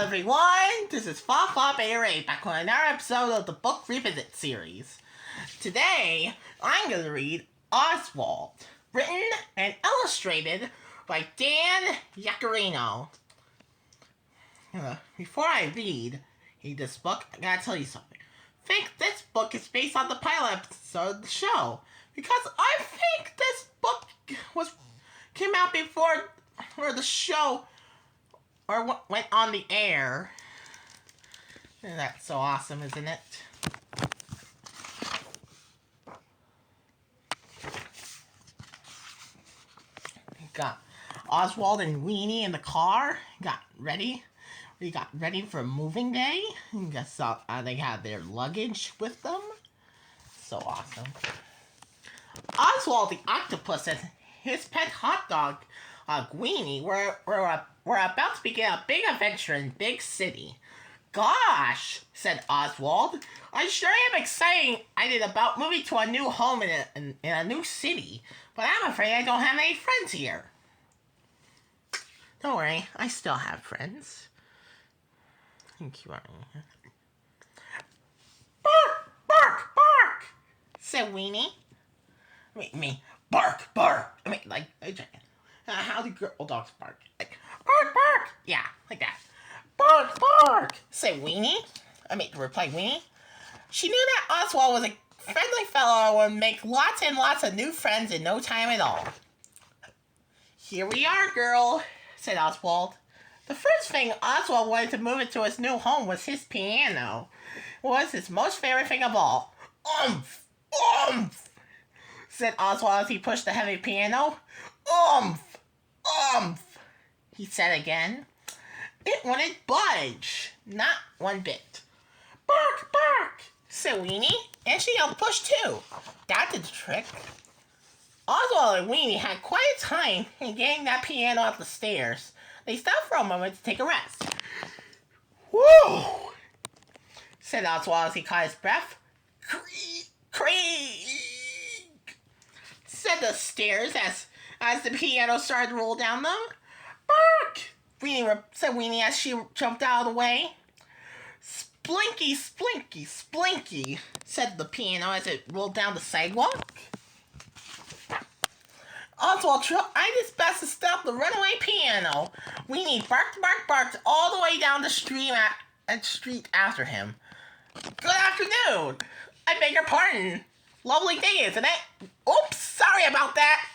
everyone, this is Fa Beret back with another episode of the Book Revisit series. Today, I'm going to read Oswald, written and illustrated by Dan Yaccarino. Before I read this book, I gotta tell you something. I think this book is based on the pilot episode of the show, because I think this book came out before the show or went on the air. And that's so awesome, isn't it? We got Oswald and Weenie in the car. We got ready for moving day. I guess they had their luggage with them. So awesome. Oswald the octopus and his pet hot dog, Weenie, were about to begin a big adventure in Big City. Gosh, said Oswald, I sure am excited about moving to a new home in a new city, but I'm afraid I don't have any friends here. Don't worry, I still have friends. Thank you, Arnie. Bark, bark, bark, said Weenie. Bark, bark. How do girl dogs bark? Like, bark, bark. Yeah, like that. Bark, bark, said Weenie. Replied Weenie. She knew that Oswald was a friendly fellow and would make lots and lots of new friends in no time at all. Here we are, girl, said Oswald. The first thing Oswald wanted to move into his new home was his piano. It was his most favorite thing of all. Oomph! Oomph! Said Oswald as he pushed the heavy piano. Oomph! Oomph! He said again. It wouldn't budge. Not one bit. Bark! Bark! Said Weenie. And she helped push too. That did the trick. Oswald and Weenie had quite a time in getting that piano up the stairs. They stopped for a moment to take a rest. Whoa! Said Oswald as he caught his breath. Creak! Creak! Said the stairs as the piano started to roll down them. Bark! Said Weenie as she jumped out of the way. Splinky, splinky, splinky, said the piano as it rolled down the sidewalk. Oswald tried his best to stop the runaway piano. Weenie barked, barked, barked all the way down the street after him. Good afternoon. I beg your pardon. Lovely day, isn't it? Oops, sorry about that.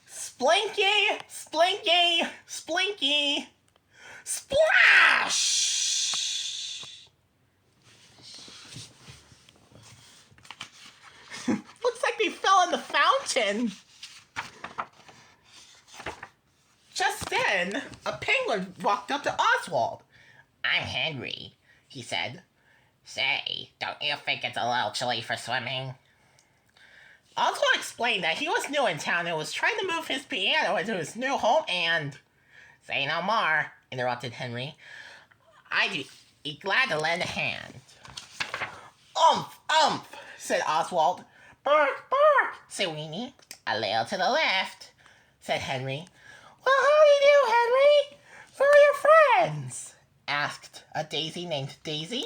Splinky, splinky, splinky. Splash! Looks like they fell in the fountain. Just then, a penguin walked up to Oswald. I'm hungry, he said. Say, don't you think it's a little chilly for swimming? Oswald explained that he was new in town and was trying to move his piano into his new home and... Say no more, interrupted Henry. I'd be glad to lend a hand. Umph, umph, said Oswald. Bark, bark, said Weenie. A little to the left, said Henry. Well, how do you do, Henry? Who are your friends? Asked a daisy named Daisy.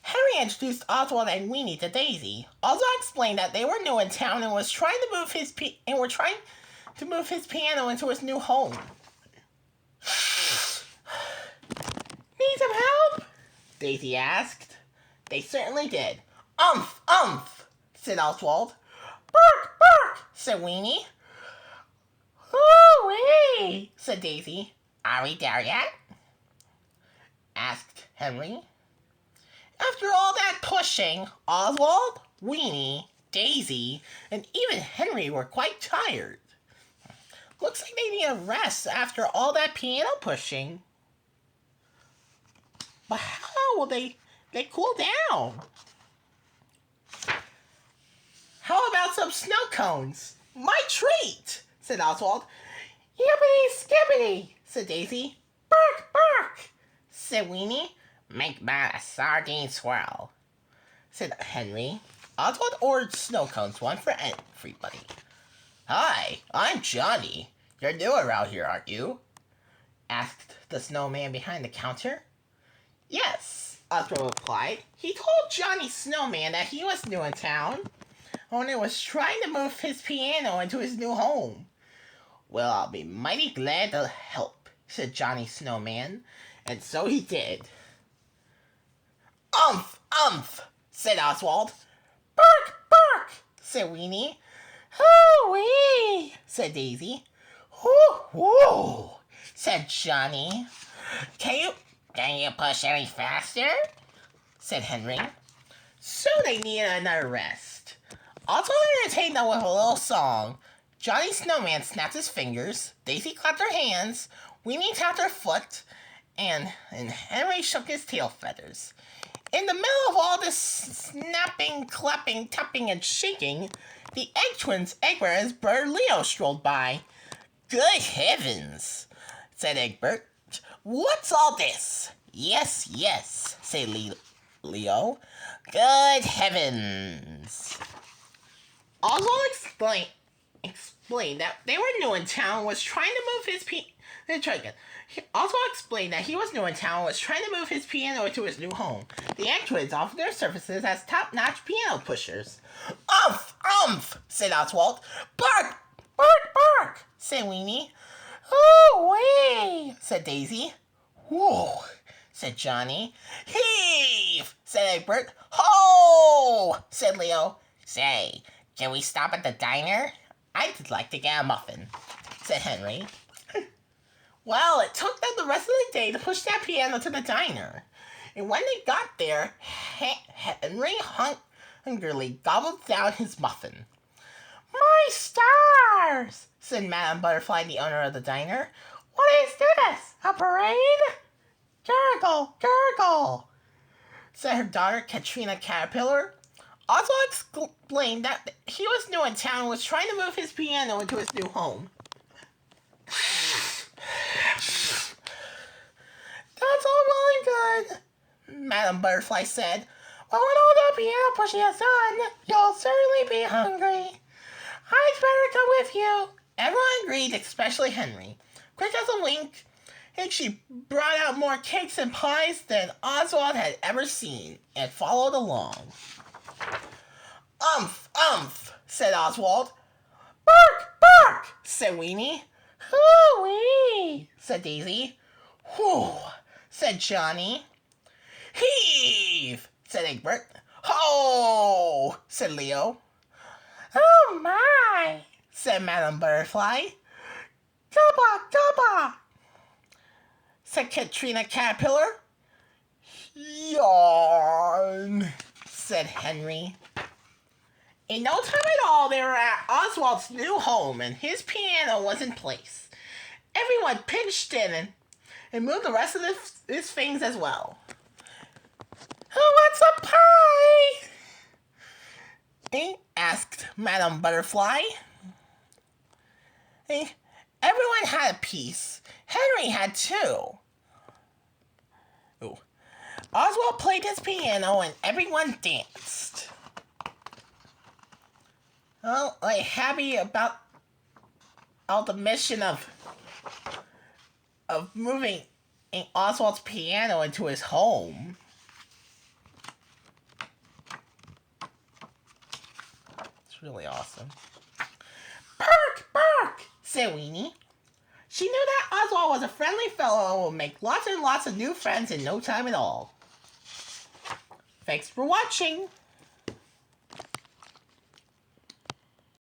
Henry introduced Oswald and Weenie to Daisy. Oswald explained that they were new in town and were trying to move his piano into his new home. Need some help? Daisy asked. They certainly did. Umph, umph, said Oswald. Bark, bark, said Weenie. Hoo-wee, said Daisy. Are we there yet? Asked Henry. After all that pushing, Oswald, Weenie, Daisy, and even Henry were quite tired. Looks like they need a rest after all that piano pushing. But how will they cool down? How about some snow cones? My treat, said Oswald. Yippity skippity, said Daisy. Bark, bark, said Weenie. Make that a sardine swirl, said Henry. Oswald ordered snow cones, one for everybody. Hi, I'm Johnny. You're new around here, aren't you? asked the snowman behind the counter. Yes, Oswald replied. He told Johnny Snowman that he was new in town and was trying to move his piano into his new home. Well, I'll be mighty glad to help, said Johnny Snowman, and so he did. Umph, umph, said Oswald. Bark, bark, said Weenie. Hoo-wee, said Daisy. Whoo-whoo, said Johnny. Can you push any faster? Said Henry. So they needed another rest. Oswald entertained them with a little song. Johnny Snowman snapped his fingers, Daisy clapped her hands, Weenie tapped her foot, and Henry shook his tail feathers. In the middle of all this snapping, clapping, tapping, and shaking, the Egg Twins' Egbert and his brother Leo strolled by. Good heavens, said Egbert. What's all this? Yes, yes, said Leo. Good heavens. Oswald explained that they were new in town and was trying to move his Oswald explained that he was new in town and was trying to move his piano into his new home. The Egg Twins offered their services as top-notch piano pushers. Umph, umph, said Oswald. Bark, bark, bark, said Weenie. Ooh-wee, said Daisy. Whoa, said Johnny. Heave, said Egbert. Ho, said Leo. Say, can we stop at the diner? I'd like to get a muffin, said Henry. Well, it took them the rest of the day to push that piano to the diner. And when they got there, Henry hungrily gobbled down his muffin. My stars, said Madame Butterfly, the owner of the diner. What is this, a parade? Gurgle, gurgle, said her daughter, Katrina Caterpillar. Oswald explained that he was new in town and was trying to move his piano into his new home. That's all well and good, Madame Butterfly said. Well, when all that piano pushing is done, you'll certainly be hungry. I'd better come with you. Everyone agreed, especially Henry. Quick as a wink, and she brought out more cakes and pies than Oswald had ever seen, and followed along. Umph, umph, said Oswald. Bark, bark, said Weenie. Hoo-wee, said Daisy. Whew, said Johnny. Heave, said Egbert. Ho, said Leo. Oh my, said Madame Butterfly. Gubba, gubba, said Katrina Caterpillar. Yawn, said Henry. In no time at all, they were at Oswald's new home, and his piano was in place. Everyone pitched in and moved the rest of his things as well. Who wants a pie? Asked Madame Butterfly. Everyone had a piece. Henry had two. Ooh. Oswald played his piano and everyone danced. Well, like happy about the mission of moving Oswald's piano into his home. It's really awesome. Bark, bark, said Weenie. She knew that Oswald was a friendly fellow and would make lots and lots of new friends in no time at all. Thanks for watching.